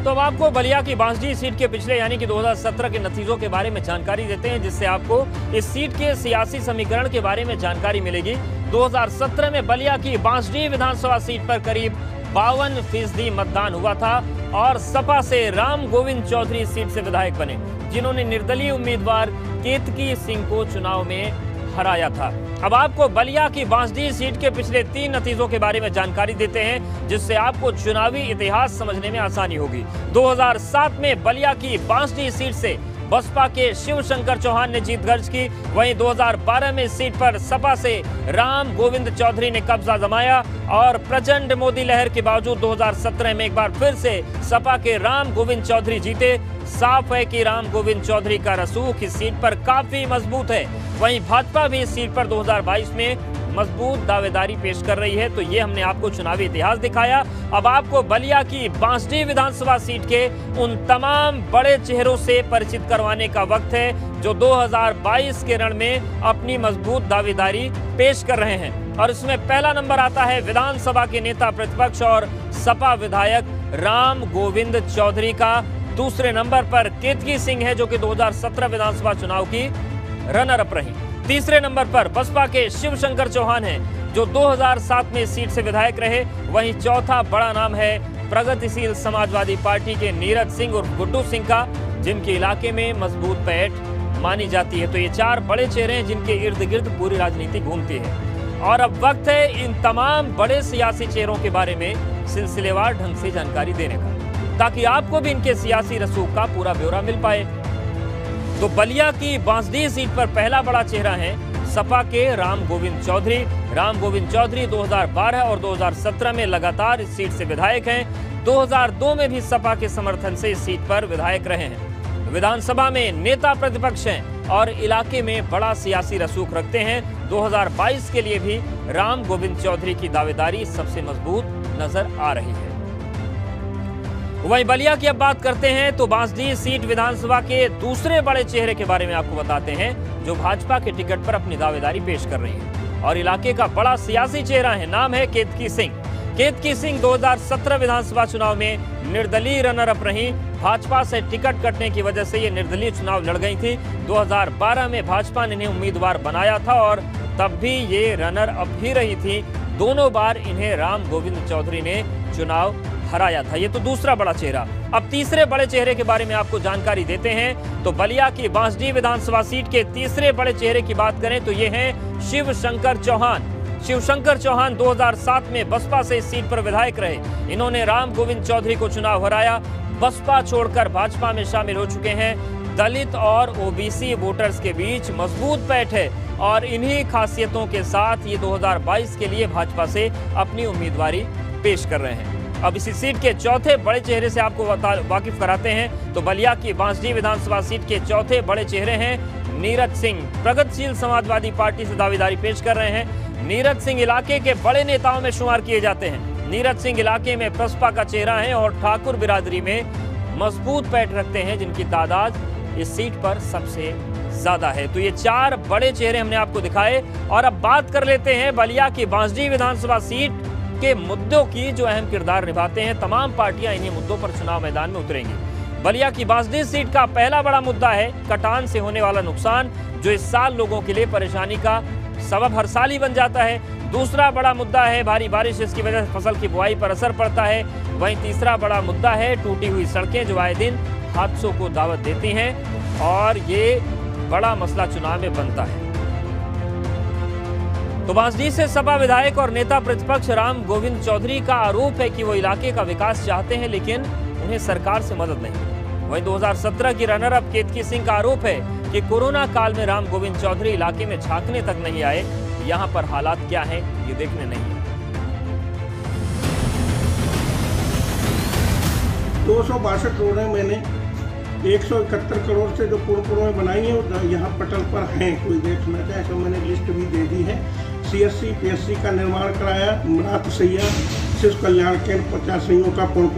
तो अब आपको बलिया की बांसडीह सीट के पिछले यानी कि 2017 के नतीजों के बारे में जानकारी देते हैं, जिससे आपको इस सीट के सियासी समीकरण के बारे में जानकारी मिलेगी। 2017 में बलिया की बांसडीह विधानसभा सीट पर करीब 52% मतदान हुआ था और सपा से राम गोविंद चौधरी सीट से विधायक बने, जिन्होंने निर्दलीय उम्मीदवार केतकी सिंह को चुनाव में हराया था। अब आपको बलिया की बांसडीह सीट के पिछले 3 नतीजों के बारे में जानकारी देते हैं, जिससे आपको चुनावी इतिहास समझने में आसानी होगी। 2007 में बलिया की बांसडीह सीट से बसपा के शिव शंकर चौहान ने जीत दर्ज की। वहीं 2012 में इस सीट पर सपा से राम गोविंद चौधरी ने कब्जा जमाया और प्रचंड मोदी लहर के बावजूद 2017 में एक बार फिर से सपा के राम गोविंद चौधरी जीते। साफ है कि राम गोविंद चौधरी का रसूख इस सीट पर काफी मजबूत है। वहीं भाजपा भी इस सीट पर 2022 में मजबूत दावेदारी पेश कर रही है। तो ये हमने आपको चुनावी इतिहास दिखाया। अब आपको बलिया की बांसडीह विधानसभा सीट के उन तमाम बड़े चेहरों से परिचित करवाने का वक्त है, जो 2022 के रण में अपनी मजबूत दावेदारी पेश कर रहे हैं। और इसमें पहला नंबर आता है विधानसभा के नेता प्रतिपक्ष और सपा विधायक राम गोविंद चौधरी का। दूसरे नंबर पर केतकी सिंह है, जो कि 2017 विधानसभा चुनाव की रनर अप रही। तीसरे नंबर पर बसपा के शिव शंकर चौहान हैं, जो 2007 में सीट से विधायक रहे। वहीं चौथा बड़ा नाम है प्रगतिशील समाजवादी पार्टी के नीरज सिंह और गुड्डू सिंह का, जिनके इलाके में मजबूत पैठ मानी जाती है। तो ये 4 बड़े चेहरे हैं जिनके इर्द गिर्द पूरी राजनीति घूमती है। और अब वक्त है इन तमाम बड़े सियासी चेहरों के बारे में सिलसिलेवार ढंग से जानकारी देने का, ताकि आपको भी इनके सियासी रसूख का पूरा ब्यौरा मिल पाए। तो बलिया की बांसडीह सीट पर पहला बड़ा चेहरा है सपा के राम गोविंद चौधरी। राम गोविंद चौधरी 2012 और 2017 में लगातार इस सीट से विधायक हैं। 2002 में भी सपा के समर्थन से इस सीट पर विधायक रहे हैं। विधानसभा में नेता प्रतिपक्ष हैं और इलाके में बड़ा सियासी रसूख रखते हैं। 2022 के लिए भी राम गोविंद चौधरी की दावेदारी सबसे मजबूत नजर आ रही है। वहीं बलिया की अब बात करते हैं तो बांसडीह सीट विधानसभा के दूसरे बड़े चेहरे के बारे में आपको बताते हैं, जो भाजपा के टिकट पर अपनी दावेदारी पेश कर रही है और इलाके का बड़ा सियासी चेहरा है। नाम है केतकी सिंह। केतकी सिंह 2017 विधानसभा चुनाव में निर्दलीय रनर अप रही। भाजपा से टिकट कटने की वजह से ये निर्दलीय चुनाव लड़ गई थी। 2012 में भाजपा ने इन्हें उम्मीदवार बनाया था और तब भी ये रनर अप ही रही थी। दोनों बार इन्हें राम गोविंद चौधरी ने चुनाव हराया था। ये तो दूसरा बड़ा चेहरा। अब तीसरे बड़े चेहरे के बारे में आपको जानकारी देते हैं। तो बलिया की बांसडीह विधानसभा सीट के तीसरे बड़े चेहरे की बात करें तो ये हैं शिव शंकर चौहान। शिव शंकर चौहान 2007 में बसपा से इस सीट पर विधायक रहे। इन्होंने राम गोविंद चौधरी को चुनाव हराया। बसपा छोड़कर भाजपा में शामिल हो चुके हैं। दलित और ओबीसी वोटर्स के बीच मजबूत पैठ है और इन्हीं खासियतों के साथ ये 2022 के लिए भाजपा से अपनी उम्मीदवारी पेश कर रहे हैं। अब इसी सीट के चौथे बड़े चेहरे से आपको वाकिफ कराते हैं। तो बलिया की बांसडीह विधानसभा सीट के चौथे बड़े चेहरे हैं नीरज सिंह। प्रगतिशील समाजवादी पार्टी से दावेदारी पेश कर रहे हैं। नीरज सिंह इलाके के बड़े नेताओं में शुमार किए जाते हैं। नीरज सिंह इलाके में बसपा का चेहरा है और ठाकुर बिरादरी में मजबूत पैठ रखते हैं, जिनकी तादाद इस सीट पर सबसे ज्यादा है। तो ये 4 बड़े चेहरे हमने आपको दिखाए। और अब बात कर लेते हैं बलिया की बांसडीह विधानसभा सीट के मुद्दों की, जो अहम किरदार निभाते हैं। तमाम पार्टियां इन्हीं मुद्दों पर चुनाव मैदान में उतरेंगी। बलिया की बांसडीह सीट का पहला बड़ा मुद्दा है कटान से होने वाला नुकसान, जो इस साल लोगों के लिए परेशानी का सबब हर साल ही बन जाता है। दूसरा बड़ा मुद्दा है भारी बारिश, इसकी वजह से फसल की बुआई पर असर पड़ता है। वहीं तीसरा बड़ा मुद्दा है टूटी हुई सड़कें, जो आए दिन हादसों को दावत देती हैं और ये बड़ा मसला चुनाव में बनता है। तो बांसडीह से सपा विधायक और नेता प्रतिपक्ष राम गोविंद चौधरी का आरोप है कि वो इलाके का विकास चाहते हैं, लेकिन उन्हें सरकार से मदद नहीं। वहीं 2017 की रनर अप केतकी सिंह का आरोप है कि कोरोना काल में राम गोविंद चौधरी इलाके में झांकने तक नहीं आए। यहाँ पर हालात क्या हैं ये देखने नहीं है। 262 रोडें मैंने 171 करोड़ से जो पूर्व में बनाई है यहाँ पटल पर हैं, कोई देखना चाहे तो मैंने लिस्ट भी दे दी है। CSC PSC का निर्माण कराया। मरात सैया शिशु कल्याण केंद्र 50 सैयों का पूर्ण